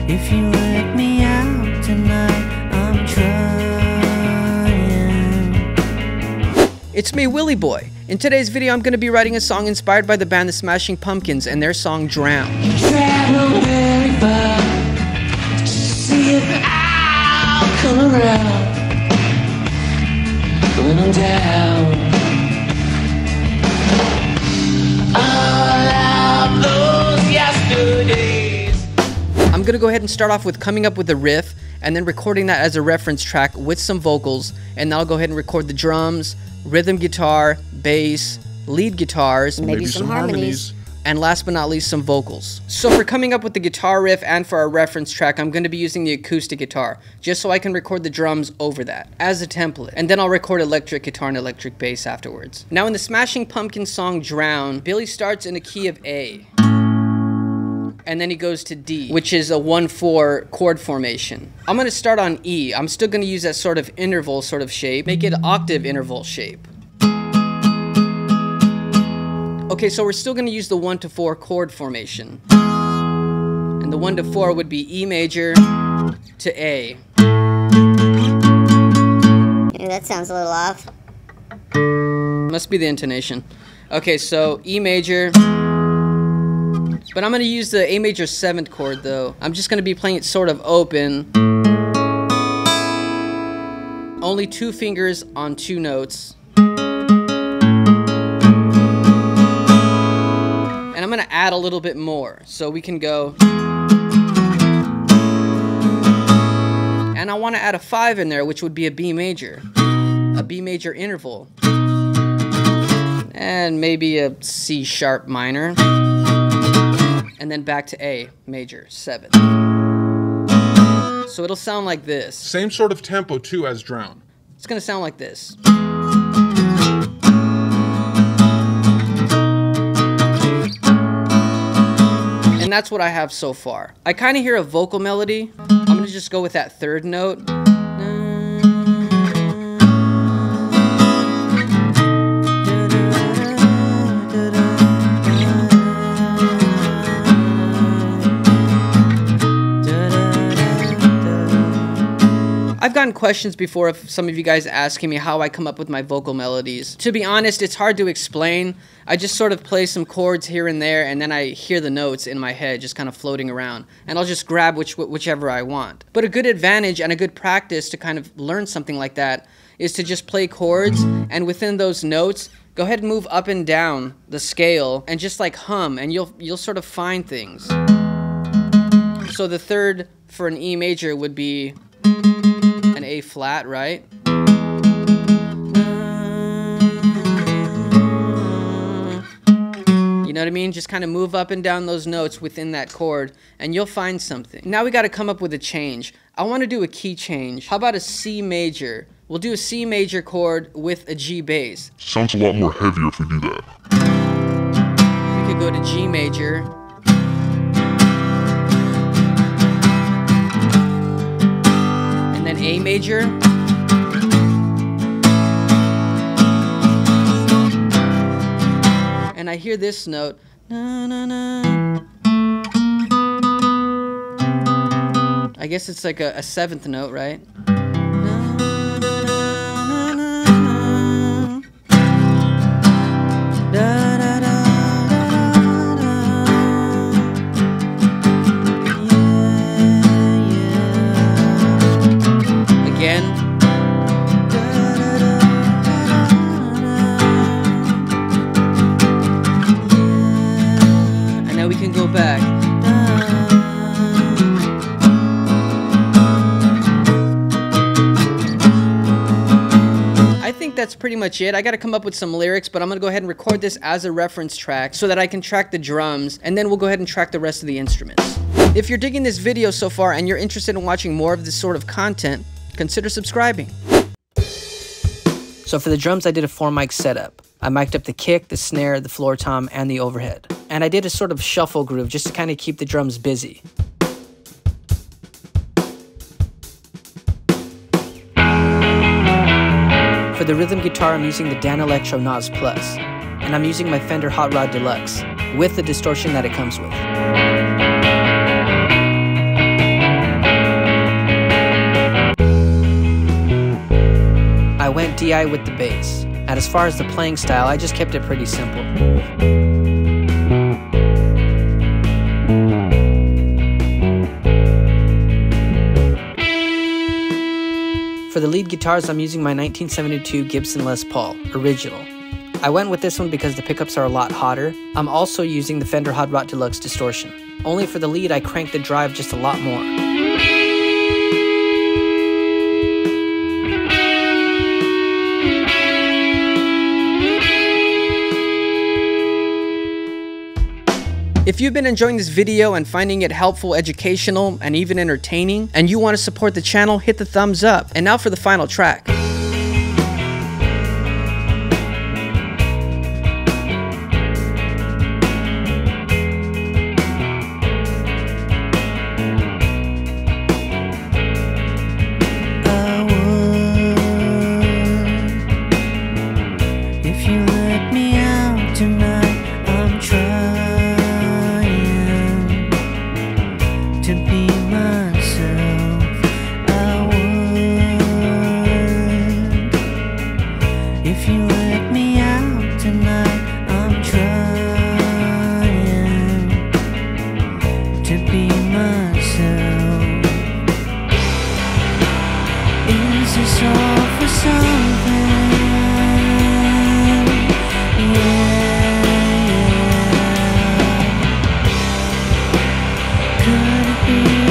If you let me out tonight, I'm trying. It's me, Willy Boy. In today's video, I'm going to be writing a song inspired by the band The Smashing Pumpkins and their song Drown. Travel very far to see if I'll come around. Going on down. All of those yesterdays. I'm going to go ahead and start off with coming up with a riff and then recording that as a reference track with some vocals, and then I'll go ahead and record the drums, rhythm guitar, bass, lead guitars, maybe some harmonies, and last but not least, some vocals. So for coming up with the guitar riff and for our reference track, I'm going to be using the acoustic guitar, just so I can record the drums over that, as a template. And then I'll record electric guitar and electric bass afterwards. Now in the Smashing Pumpkins song Drown, Billy starts in a key of A, and then he goes to D, which is a 1-4 chord formation. I'm going to start on E. I'm still going to use that sort of interval sort of shape, make it octave interval shape. Okay, so we're still going to use the 1-4 chord formation. And the 1-4 would be E major to A. Yeah, that sounds a little off. Must be the intonation. Okay, so E major. But I'm going to use the A major 7th chord though. I'm just going to be playing it sort of open. Only 2 fingers on 2 notes. I'm going to add a little bit more, so we can go, and I want to add a 5 in there, which would be a B major interval, and maybe a C sharp minor, and then back to A major 7. So it'll sound like this. Same sort of tempo too as Drown. It's going to sound like this. And that's what I have so far. I kind of hear a vocal melody. I'm going to just go with that 3rd note. I've gotten questions before of some of you guys asking me how I come up with my vocal melodies. To be honest, it's hard to explain. I just sort of play some chords here and there, and then I hear the notes in my head just kind of floating around, and I'll just grab whichever I want. But a good advantage and a good practice to kind of learn something like that is to just play chords, and within those notes, go ahead and move up and down the scale and just like hum, and you'll sort of find things. So the 3rd for an E major would be an A flat, right? You know what I mean? Just kind of move up and down those notes within that chord, and you'll find something. Now we got to come up with a change. I want to do a key change. How about a C major? We'll do a C major chord with a G bass. Sounds a lot more heavier if we do that. We could go to G major. And then A major. And I hear this note. Na, na, na. I guess it's like a 7th note, right? Again. And now we can go back. I think that's pretty much it. I got to come up with some lyrics, but I'm going to go ahead and record this as a reference track so that I can track the drums, and then we'll go ahead and track the rest of the instruments. If you're digging this video so far and you're interested in watching more of this sort of content, consider subscribing. So for the drums, I did a 4-mic setup. I mic'd up the kick, the snare, the floor tom, and the overhead. And I did a sort of shuffle groove just to kind of keep the drums busy. For the rhythm guitar, I'm using the Dan Electro Nas Plus, and I'm using my Fender Hot Rod Deluxe with the distortion that it comes with. DI with the bass. And as far as the playing style, I just kept it pretty simple. For the lead guitars, I'm using my 1972 Gibson Les Paul, original. I went with this one because the pickups are a lot hotter. I'm also using the Fender Hot Rod Deluxe distortion. Only for the lead, I cranked the drive just a lot more. If you've been enjoying this video and finding it helpful, educational, and even entertaining, and you want to support the channel, hit the thumbs up. And now for the final track. If you let me out tonight, I'm trying to be myself. I would. If you let me out tonight, I'm trying to be myself. Is this all for something? Could it be